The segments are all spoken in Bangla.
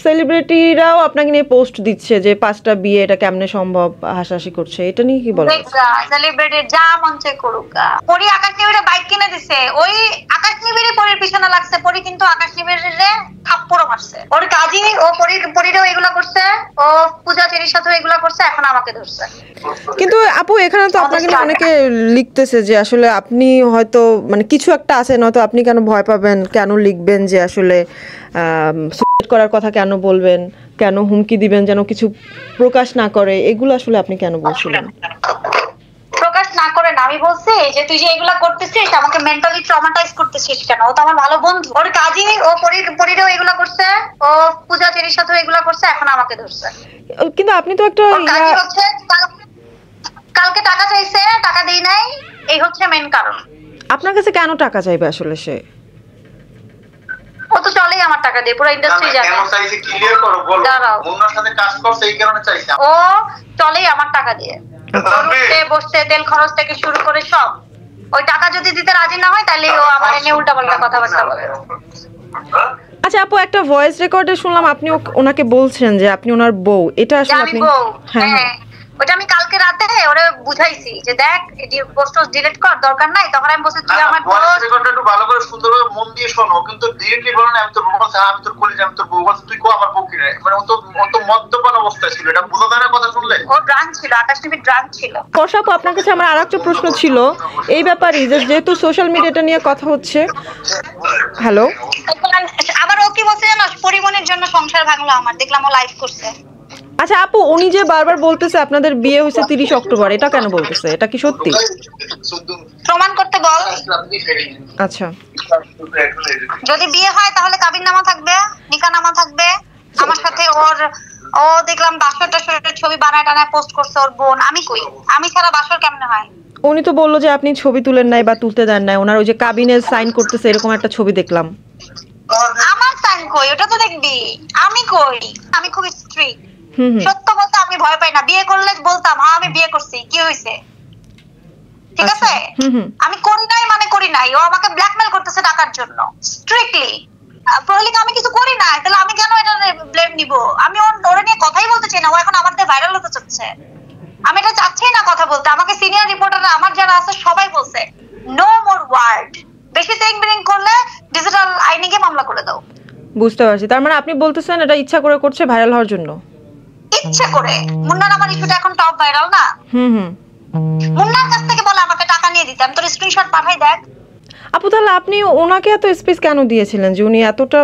সেলিব্রিটিরাও আপনাকে নিয়ে পোস্ট দিচ্ছে যে 5টা বিয়ে, এটা কেমনে সম্ভব, হাসাহাসি করছে, এটা নিয়ে কি বলেন? সেলিব্রিটি যা মন চায় করুক। পরি আকাশ নিবিড়ে বাইক কিনে দিছে, ওই আকাশ নিবিড়ে পরির পিছনে লাগছে, পরি কিন্তু আকাশ নিবিড়ে থাপ্পড়ও মারছে। ওর কাজই ও পরিরও এগুলা করছে, ও পূজা চেরির সাথে এগুলা করছে, এখন আমাকে ধরছে। কিন্তু আপু এখানে তো আপনাকে অনেকে লিখতেছে যে আসলে আপনি হয়তো মানে কিছু একটা আছে, নয়তো আপনি কেন ভয় পাবেন, কেন লিখবেন যে আসলে সুইসাইড করার কথা কেন বলবেন, কেন হুমকি দিবেন যেন কিছু প্রকাশ না করে, এগুলো আসলে আপনি কেন বলছিলেন? প্রকাশ না করে না, আমি বলছি যে তুই যে এগুলা করতেছিস আমাকে মেন্টালি ট্রমাটাইজ করতেছিস কেন, ও তো আমার ভালো বন্ধু। ওর কাজই ও পরিরও এগুলা করছে, ও পূজা চেরির সাথে এগুলা করছে, এখন আমাকে ধরছে। কিন্তু আপনি তো একটা কালকে টাকা চাইছে, টাকা দেই নাই, এই হচ্ছে মেইন কারণ। আপনার কাছে কেন টাকা চাইবে আসলে সে? ও তো চলেই আমার টাকা দিয়ে, পুরো ইন্ডাস্ট্রি জানে। কেন চাইছে ক্লিয়ার করো, বলো। মুন্নার সাথে কাজ করছে এই কারণে চাইছে। ও চলেই আমার টাকা দিয়ে, উঠতে বসতে তেল খরচ থেকে শুরু করে সব। ওই টাকা যদি দিতে রাজি না হয় তাহলে ও আমার এনে উল্টাপাল্টা কথাবার্তা বলে। আচ্ছা আপু, একটা ভয়েস রেকর্ডে শুনলাম আপনি ওনাকে বলছেন যে আপনি ওনার বউ, এটা আসলে আপনি? হ্যাঁ, ওটা আমি কালকে রাতে ওরে বুঝাইছি যে দেখ এডি পোস্ট ডিলিট কর, দরকার নাই। তখন আমি বলছি তুই আমার ভয়েস রেকর্ডটা একটু ভালো করে সুন্দরভাবে মন দিয়ে শোনো, কিন্তু ডিলিট করো না। আমি তোর বউ বলছি, আমি তোর কলিজা, আমি তোর বউ বলছি, তুই কো আমার বউ কি রে? মানে ও তো মদ্যপান অবস্থায় ছিল, এটা বুঝা যায় না কথা শুনলে? ও ড্রাঙ্ক ছিল, আকাশ টিভি ড্রাঙ্ক ছিল। কষাপু, আপনার কাছে আমার আরেকটা প্রশ্ন ছিল এই ব্যাপারে, যেহেতু সোশ্যাল মিডিয়াটা নিয়ে কথা হচ্ছে। হ্যালো, আবার ও কি বলছে জানো, পরিমণের জন্য সংসার ভাঙলো আমার, দেখলাম ও লাইভ করছে। আচ্ছা আপু, উনি যে বারবার বলতেছে আপনাদের বিয়ে হয়েছে 30 অক্টোবর, এটা কেন বলতেছে? এটা কি সত্যি? প্রমাণ করতে বল। আচ্ছা, যদি বিয়ে হয় তাহলে কাবিননামা থাকবে, নিকাহনামা থাকবে আমার সাথে। ও দেখলাম বাসর টাসরের ছবি বানায় টানায় পোস্ট করছে ওর বোন। আমি কই? আমি ছাড়া বাসর কেমনে হয়? উনি তো বললো যে আপনি ছবি তুলেন নাই বা তুলতে দেন নাই, ওনার ওই যে কাবিনে সাইন করতেছে এরকম একটা ছবি দেখলাম। আমার সাইন কই? ওটা তো দেখবি। আমি কই? আমি খুব স্ট্রিক্ট। সত্য বলতে আমি ভয় পাই না। বিয়ে করলে বলতাম হ্যাঁ আমি বিয়ে করছি, কি হইছে, ঠিক আছে? আমি করি নাই মানে করি নাই। ও আমাকে ব্ল্যাকমেল করতেছে টাকার জন্য স্ট্রিক্টলি। প্রহলিকা আমি কিছু করি না, তাহলে আমি কেন এটা ব্লেম নিব? আমি ওরে নিয়ে কথাই বলতে চাই না। ও এখন আমার দিয়ে ভাইরাল হতে চাচ্ছে, আমি এটা চাচ্ছি না কথা বলতে। আমাকে সিনিয়র রিপোর্টাররা আমার যারা আছে সবাই বলছে নো মোর ওয়ার্ড, বেশি চেইন ব্রিং করলে ডিজিটাল আইনে গিয়ে মামলা করে দাও। বুঝতে পারছি, তার মানে আপনি বলতেছেন এটা ইচ্ছা করে করছে ভাইরাল হওয়ার জন্য? ইচ্ছে করে। মুন্নার আমার ইস্যুটা এখন টপ ভাইরাল না। মুন্নার কাছ থেকে বলে আমাকে টাকা নিয়ে দিতে, আমি তোর স্ক্রিনশট পাঠাই দেখ। আপু তাহলে আপনি ওনাকে এত স্পেস কেন দিয়েছিলেন যে উনি এতটা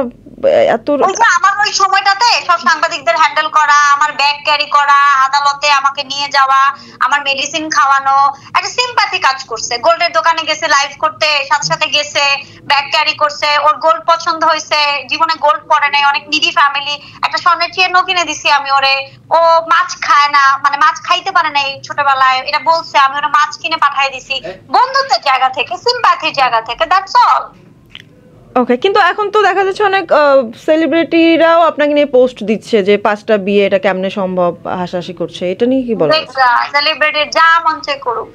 আমার ওই সময়টাতে সব সাংবাদিকদের হ্যান্ডেল করা, আমার ব্যাগ ক্যারি করা, আদালতে আমাকে নিয়ে যাওয়া, আমার মেডিসিন খাওয়ানো, একটা সিম্প্যাথি কাজ করছে। গোল্ডের দোকানে গেছে লাইভ করতে, সাথে সাথে গেছে, ব্যাগ ক্যারি করছে। ওর গোল্ড পছন্দ হয়েছে, জীবনে গোল্ড পরে নাই, অনেক নিডি ফ্যামিলি। একটা স্বর্ণের চেন কিনে দিছি আমি ওরে। ও মাছ খায় না, মানে মাছ খাইতে পারে না ছোটবেলায়, এটা বলছে। আমি ওরা মাছ কিনে পাঠিয়ে দিছি বন্ধুত্বের জায়গা থেকে, সিম্প্যাথির জায়গা থেকে, দ্যাটস অল। ওকে, কিন্তু এখন তো দেখা যাচ্ছে অনেক সেলিব্রিটিরাও আপনাকে নিয়ে পোস্ট দিচ্ছে যে 5টা বিয়ে, এটা কেমনে সম্ভব, হাসাহাসি করছে, এটা নিয়ে কি বলেন? সেলিব্রিটি যা মন চায় করুক।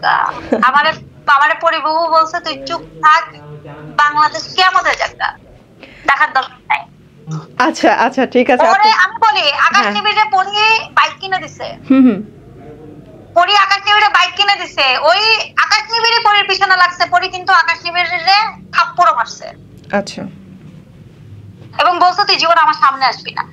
আমারে পরিবাবু বলছে তুই চুপ থাক, বাংলাদেশ কিয়ামতের জায়গা, দেখার দরকার নাই। আচ্ছা আচ্ছা ঠিক আছে। আমি বলি আকাশ নিবিড়ে পরি বাইক কিনে দিছে। পরি আকাশ নিবিড়ে বাইক কিনে দিছে, ওই আকাশ নিবিড়ে পরির পিছনে লাগছে, পরি কিন্তু আকাশ নিবিড়ে থাপ্পড়ও মারছে। আচ্ছা, এবং বলছে তুই জীবন আমার সামনে আসবি না।